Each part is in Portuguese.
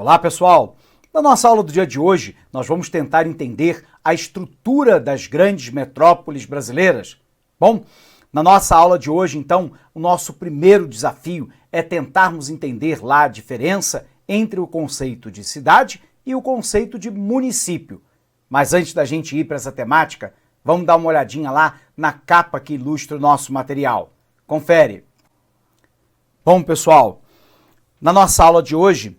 Olá, pessoal! Na nossa aula do dia de hoje, nós vamos tentar entender a estrutura das grandes metrópoles brasileiras. Bom, na nossa aula de hoje, então, o nosso primeiro desafio é tentarmos entender lá a diferença entre o conceito de cidade e o conceito de município. Mas antes da gente ir para essa temática, vamos dar uma olhadinha lá na capa que ilustra o nosso material. Confere! Bom, pessoal, na nossa aula de hoje,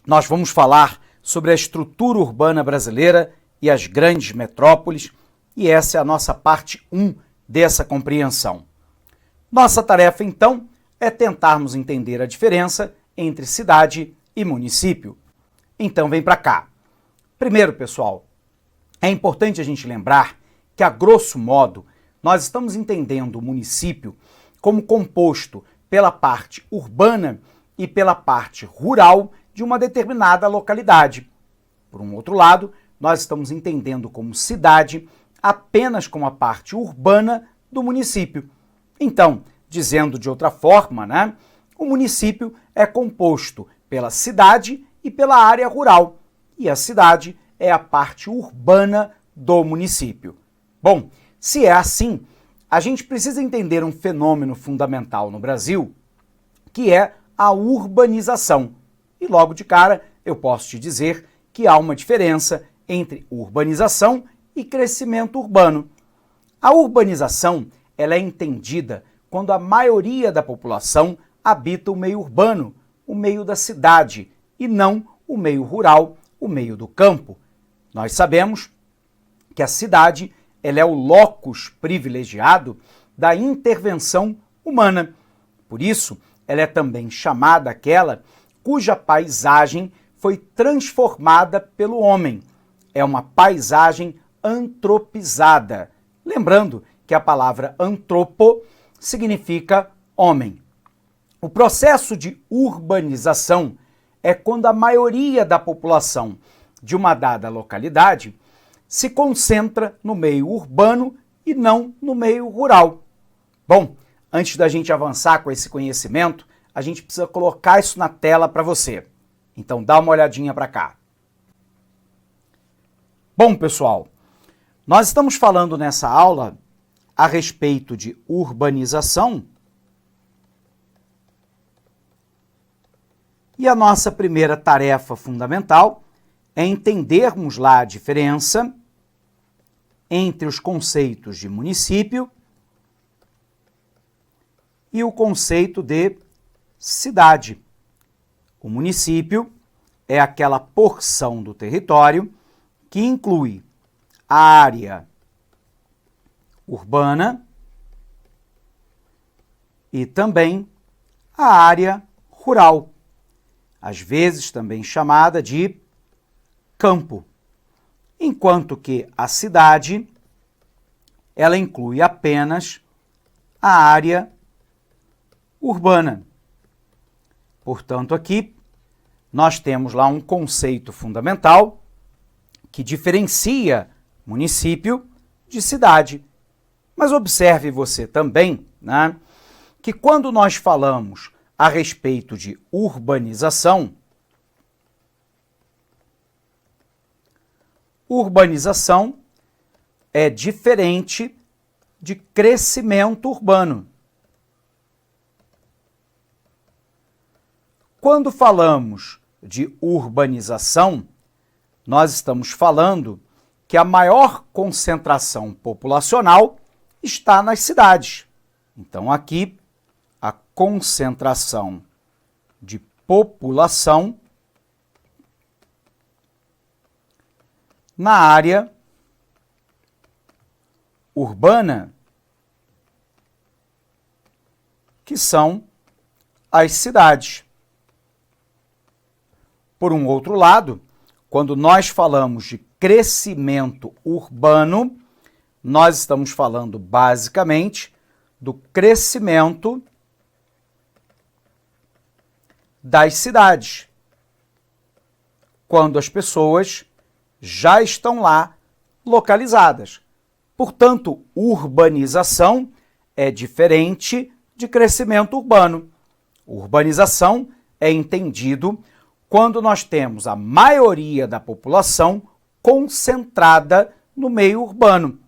nós vamos falar sobre a estrutura urbana brasileira e as grandes metrópoles, e essa é a nossa parte 1 dessa compreensão. Nossa tarefa, então, é tentarmos entender a diferença entre cidade e município. Então, vem para cá. Primeiro, pessoal, é importante a gente lembrar que, a grosso modo, nós estamos entendendo o município como composto pela parte urbana e pela parte rural de uma determinada localidade. Por um outro lado, nós estamos entendendo como cidade apenas como a parte urbana do município. Então, dizendo de outra forma, o município é composto pela cidade e pela área rural, e a cidade é a parte urbana do município. Bom, se é assim, a gente precisa entender um fenômeno fundamental no Brasil, que é a urbanização. E logo de cara, eu posso te dizer que há uma diferença entre urbanização e crescimento urbano. A urbanização, ela é entendida quando a maioria da população habita o meio urbano, o meio da cidade, e não o meio rural, o meio do campo. Nós sabemos que a cidade, ela é o locus privilegiado da intervenção humana. Por isso, ela é também chamada aquela cuja paisagem foi transformada pelo homem. É uma paisagem antropizada. Lembrando que a palavra antropo significa homem. O processo de urbanização é quando a maioria da população de uma dada localidade se concentra no meio urbano e não no meio rural. Bom, antes da gente avançar com esse conhecimento, a gente precisa colocar isso na tela para você. Então dá uma olhadinha para cá. Bom, pessoal, nós estamos falando nessa aula a respeito de urbanização. E a nossa primeira tarefa fundamental é entendermos lá a diferença entre os conceitos de município e o conceito de cidade. O município é aquela porção do território que inclui a área urbana e também a área rural, às vezes também chamada de campo, enquanto que a cidade, ela inclui apenas a área urbana. Portanto, aqui nós temos lá um conceito fundamental que diferencia município de cidade. Mas observe você também, que quando nós falamos a respeito de urbanização, urbanização é diferente de crescimento urbano. Quando falamos de urbanização, nós estamos falando que a maior concentração populacional está nas cidades. Então, aqui, a concentração de população na área urbana, que são as cidades. Por um outro lado, quando nós falamos de crescimento urbano, nós estamos falando basicamente do crescimento das cidades, quando as pessoas já estão lá localizadas. Portanto, urbanização é diferente de crescimento urbano. Urbanização é entendido quando nós temos a maioria da população concentrada no meio urbano,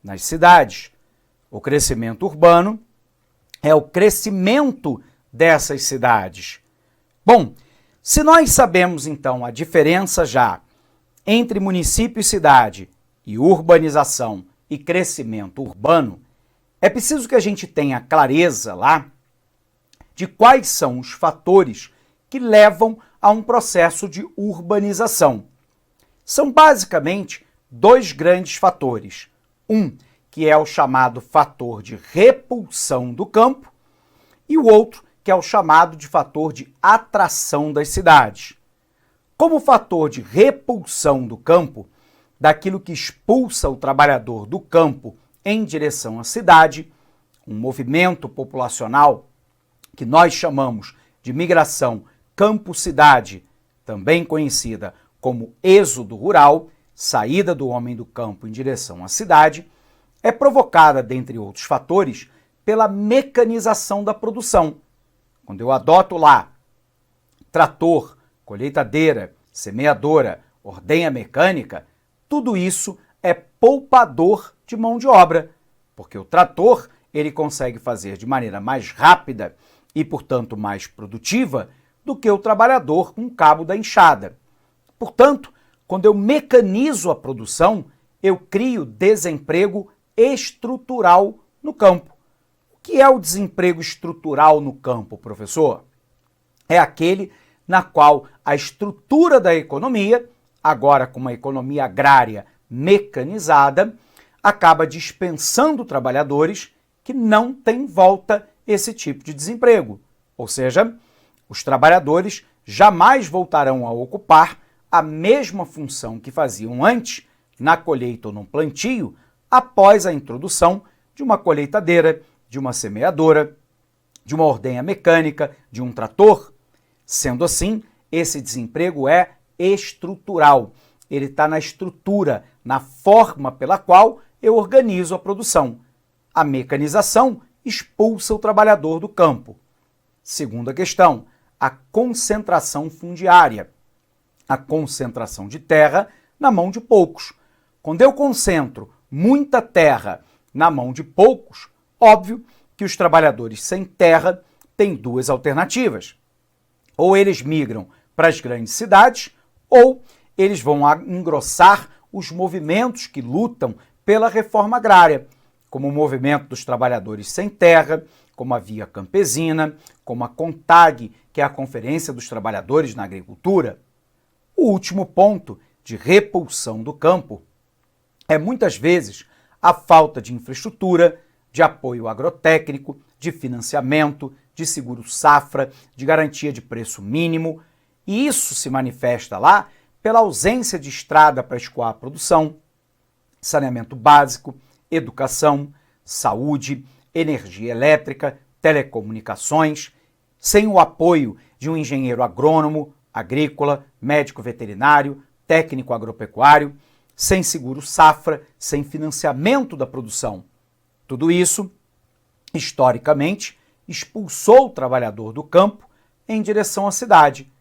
nas cidades. O crescimento urbano é o crescimento dessas cidades. Bom, se nós sabemos então a diferença já entre município e cidade e urbanização e crescimento urbano, é preciso que a gente tenha clareza lá de quais são os fatores que levam a um processo de urbanização. São basicamente dois grandes fatores. Um, que é o chamado fator de repulsão do campo, e o outro, que é o chamado de fator de atração das cidades. Como fator de repulsão do campo, daquilo que expulsa o trabalhador do campo em direção à cidade, um movimento populacional que nós chamamos de migração campo-cidade, também conhecida como êxodo rural, saída do homem do campo em direção à cidade, é provocada, dentre outros fatores, pela mecanização da produção. Quando eu adoto lá trator, colheitadeira, semeadora, ordenha mecânica, tudo isso é poupador de mão de obra, porque o trator ele consegue fazer de maneira mais rápida e, portanto, mais produtiva do que o trabalhador com o cabo da enxada. Portanto, quando eu mecanizo a produção, eu crio desemprego estrutural no campo. O que é o desemprego estrutural no campo, professor? É aquele na qual a estrutura da economia, agora com uma economia agrária mecanizada, acaba dispensando trabalhadores que não têm volta esse tipo de desemprego. Ou seja, os trabalhadores jamais voltarão a ocupar a mesma função que faziam antes, na colheita ou no plantio, após a introdução de uma colheitadeira, de uma semeadora, de uma ordenha mecânica, de um trator. Sendo assim, esse desemprego é estrutural. Ele está na estrutura, na forma pela qual eu organizo a produção. A mecanização expulsa o trabalhador do campo. Segunda questão, a concentração fundiária. A concentração de terra na mão de poucos. Quando eu concentro muita terra na mão de poucos, óbvio que os trabalhadores sem terra têm duas alternativas. Ou eles migram para as grandes cidades, ou eles vão engrossar os movimentos que lutam pela reforma agrária, como o movimento dos trabalhadores sem terra, como a Via Campesina, como a CONTAG, que é a Conferência dos Trabalhadores na Agricultura. O último ponto de repulsão do campo é muitas vezes a falta de infraestrutura, de apoio agrotécnico, de financiamento, de seguro-safra, de garantia de preço mínimo, e isso se manifesta lá pela ausência de estrada para escoar a produção, saneamento básico, educação, saúde, energia elétrica, telecomunicações, sem o apoio de um engenheiro agrônomo, agrícola, médico veterinário, técnico agropecuário, sem seguro-safra, sem financiamento da produção. Tudo isso, historicamente, expulsou o trabalhador do campo em direção à cidade.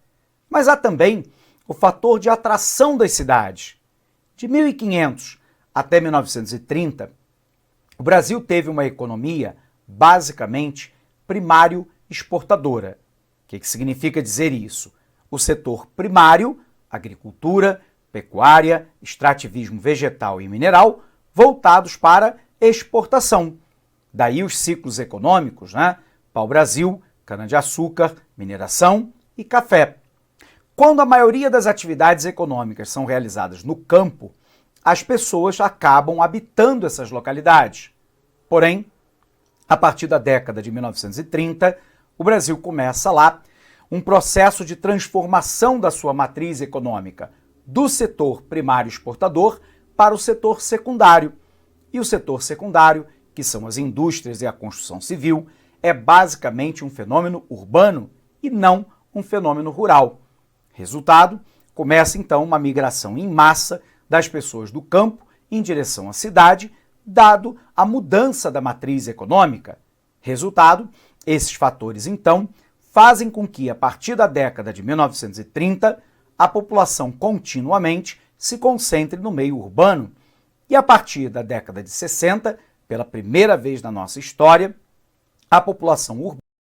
Mas há também o fator de atração das cidades. De 1500 até 1930, o Brasil teve uma economia basicamente primário exportadora. O que significa dizer isso? O setor primário, agricultura, pecuária, extrativismo vegetal e mineral, voltados para exportação. Daí os ciclos econômicos, né? Pau-brasil, cana-de-açúcar, mineração e café. Quando a maioria das atividades econômicas são realizadas no campo, as pessoas acabam habitando essas localidades. Porém, a partir da década de 1930, o Brasil começa lá um processo de transformação da sua matriz econômica, do setor primário exportador para o setor secundário. E o setor secundário, que são as indústrias e a construção civil, é basicamente um fenômeno urbano e não um fenômeno rural. Resultado, começa então uma migração em massa das pessoas do campo em direção à cidade, dado a mudança da matriz econômica. Resultado, esses fatores então fazem com que, a partir da década de 1930, a população continuamente se concentre no meio urbano. E a partir da década de 60, pela primeira vez na nossa história, a população urbana